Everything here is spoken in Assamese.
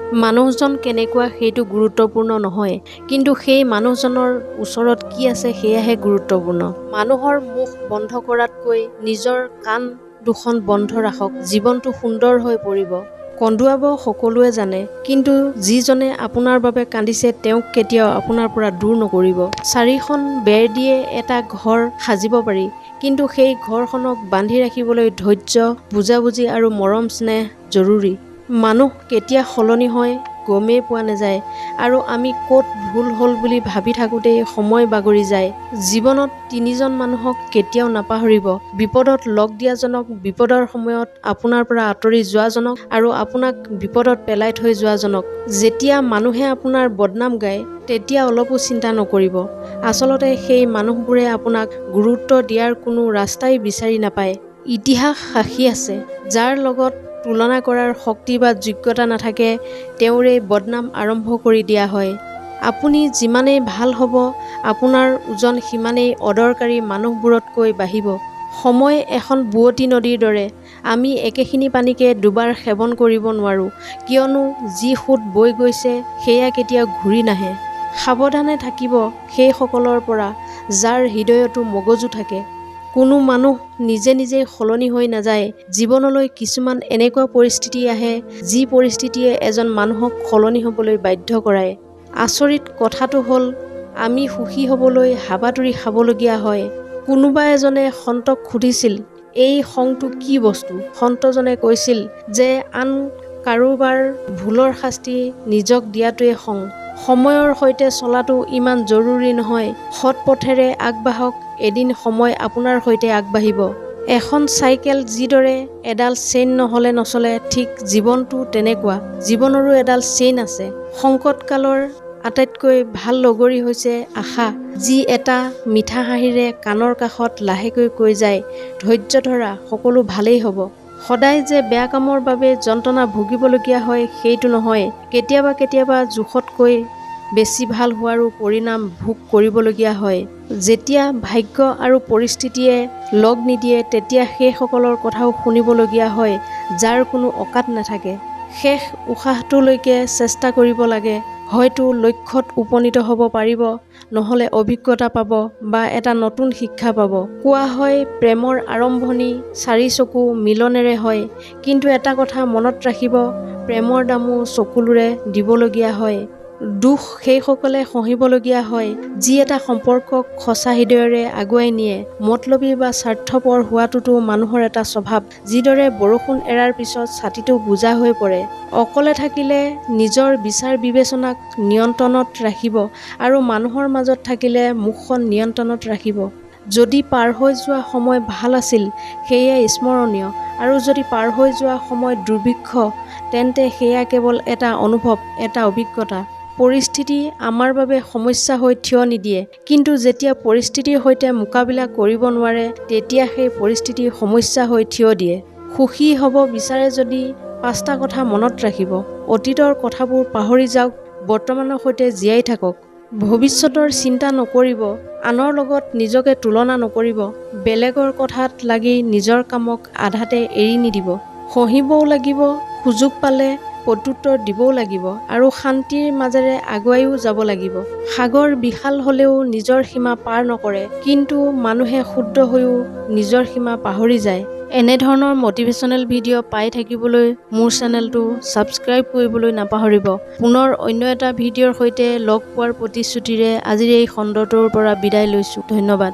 মানুহজন কেনেকুৱা সেইটো গুৰুত্বপূৰ্ণ নহয়, কিন্তু সেই মানুহজনৰ ওচৰত কি আছে সেয়াহে গুৰুত্বপূৰ্ণ। মানুহৰ মুখ বন্ধ কৰাতকৈ নিজৰ কাণ দুখন বন্ধ ৰাখক, জীৱনটো সুন্দৰ হৈ পৰিব। কন্দুৱাব সকলোৱে জানে, কিন্তু যিজনে আপোনাৰ বাবে কান্দিছে তেওঁক কেতিয়াও আপোনাৰ পৰা দূৰ নকৰিব। চাৰিখন বেৰ দিয়ে এটা ঘৰ সাজিব পাৰি, কিন্তু সেই ঘৰখনক বান্ধি ৰাখিবলৈ ধৈৰ্য, বুজাবুজি আৰু মৰম স্নেহ জৰুৰী। মানুহ কেতিয়া সলনি হয় গমেই পোৱা নাযায়, আৰু আমি ক'ত ভুল হ'ল বুলি ভাবি থাকোঁতেই সময় বাগৰি যায়। জীৱনত তিনিজন মানুহক কেতিয়াও নাপাহৰিব: বিপদত লগ দিয়াজনক, বিপদৰ সময়ত আপোনাৰ পৰা আঁতৰি যোৱাজনক, আৰু আপোনাক বিপদত পেলাই থৈ যোৱাজনক। যেতিয়া মানুহে আপোনাৰ বদনাম গায় তেতিয়া অলপো চিন্তা নকৰিব। আচলতে সেই মানুহবোৰে আপোনাক গুৰুত্ব দিয়াৰ কোনো ৰাস্তাই বিচাৰি নাপায়। ইতিহাস সাক্ষী আছে, যাৰ লগত তুলনা কৰাৰ শক্তি বা যোগ্যতা নাথাকে তেওঁৰে বদনাম আৰম্ভ কৰি দিয়া হয়। আপুনি যিমানেই ভাল হ'ব, আপোনাৰ ওজন সিমানেই অদৰকাৰী মানুহবোৰতকৈ বাঢ়িব। সময় এখন বুৱতী নদীৰ দৰে, আমি একেখিনি পানীকে দুবাৰ সেৱন কৰিব নোৱাৰোঁ, কিয়নো যি সোঁত বৈ গৈছে সেয়া কেতিয়াও ঘূৰি নাহে। সাৱধানে থাকিব সেইসকলৰ পৰা যাৰ হৃদয়তো মগজু থাকে। কোনো মানুহ নিজে নিজেই সলনি হৈ নাযায়। জীৱনলৈ কিছুমান এনেকুৱা পৰিস্থিতি আহে যি পৰিস্থিতিয়ে এজন মানুহক সলনি হ'বলৈ বাধ্য কৰায়। আচৰিত কথাটো হ'ল, আমি সুখী হ'বলৈ হাবাথুৰি খাবলগীয়া হয়। কোনোবা এজনে সন্তক সুধিছিল, এই খংটো কি বস্তু? সন্তজনে কৈছিল যে আন কাৰোবাৰ ভুলৰ শাস্তি নিজক দিয়াটোৱে খং। সময়ৰ সৈতে চলাটো ইমান জৰুৰী নহয়। সৎ পথেৰে আগবাঢ়ক, এদিন সময় আপোনাৰ সৈতে আগবাঢ়িব। এখন চাইকেল যিদৰে এডাল চেইন নহ'লে নচলে, ঠিক জীৱনটো তেনেকুৱা। জীৱনৰো এডাল চেইন আছে। সংকটকালৰ আটাইতকৈ ভাল লগৰী হৈছে আশা, যি এটা মিঠা হাঁহিৰে কাণৰ কাষত লাহেকৈ কৈ যায়, ধৈৰ্য ধৰা, সকলো ভালেই হ'ব। সদায় যে বেয়া কামৰ বাবে যন্ত্ৰণা ভুগিবলগীয়া হয় সেইটো নহয়। কেতিয়াবা কেতিয়াবা জোখতকৈ বেছি ভাল হোৱাৰো পৰিণাম ভোগ কৰিবলগীয়া হয়। যেতিয়া ভাগ্য আৰু পৰিস্থিতিয়ে লগ নিদিয়ে তেতিয়া সেইসকলৰ কথাও শুনিবলগীয়া হয় যাৰ কোনো অকাত নাথাকে। শেষ উশাহটোলৈকে চেষ্টা কৰিব লাগে। হয়তো লক্ষ্যত উপনীত হ'ব পাৰিব, নহ'লে অভিজ্ঞতা পাব বা এটা নতুন শিক্ষা পাব। কোৱা হয় প্ৰেমৰ আৰম্ভণি চাৰি চকু মিলনেৰে হয়, কিন্তু এটা কথা মনত ৰাখিব, প্ৰেমৰ দামো চকুলোৰে দিবলগীয়া হয়। দুখ সেইসকলে সহিবলগীয়া হয় যি এটা সম্পৰ্কক সঁচা হৃদয়েৰে আগুৱাই নিয়ে। মতলবী বা স্বাৰ্থপৰ হোৱাটোতো মানুহৰ এটা স্বভাৱ। যিদৰে বৰষুণ এৰাৰ পিছত ছাতিটো বোজা হৈ পৰে। অকলে থাকিলে নিজৰ বিচাৰ বিবেচনাক নিয়ন্ত্ৰণত ৰাখিব, আৰু মানুহৰ মাজত থাকিলে মুখখন নিয়ন্ত্ৰণত ৰাখিব। যদি পাৰ হৈ যোৱা সময় ভাল আছিল সেয়াই স্মৰণীয়, আৰু যদি পাৰ হৈ যোৱা সময় দুৰ্ভিক্ষ তেন্তে সেয়া কেৱল এটা অনুভৱ, এটা অভিজ্ঞতা। পৰিস্থিতি আমাৰ বাবে সমস্যা হৈ থিয় নিদিয়ে, কিন্তু যেতিয়া পৰিস্থিতিৰ সৈতে মোকাবিলা কৰিব নোৱাৰে তেতিয়া সেই পৰিস্থিতি সমস্যা হৈ থিয় দিয়ে। সুখী হ'ব বিচাৰে যদি পাঁচটা কথা মনত ৰাখিব: অতীতৰ কথাবোৰ পাহৰি যাওক, বৰ্তমানৰ সৈতে জীয়াই থাকক, ভৱিষ্যতৰ চিন্তা নকৰিব, আনৰ লগত নিজকে তুলনা নকৰিব, বেলেগৰ কথাত লাগি নিজৰ কামক আধাতে এৰি নিদিব, সহিবও লাগিব, সুযোগ পালে প্ৰত্যুত্তৰ দিবও লাগিব, আৰু শান্তিৰ মাজেৰে আগুৱাইও যাব লাগিব। সাগৰ বিশাল হ'লেও নিজৰ সীমা পাৰ নকৰে, কিন্তু মানুহে ক্ষুদ্ৰ হৈও নিজৰ সীমা পাহৰি যায়। এনেধৰণৰ মটিভেশ্যনেল ভিডিঅ' পাই থাকিবলৈ মোৰ চেনেলটো ছাবস্ক্ৰাইব কৰিবলৈ নাপাহৰিব। পুনৰ অন্য এটা ভিডিঅ'ৰ সৈতে লগ পোৱাৰ প্ৰতিশ্ৰুতিৰে আজিৰ এই খণ্ডটোৰ পৰা বিদায় লৈছোঁ। ধন্যবাদ।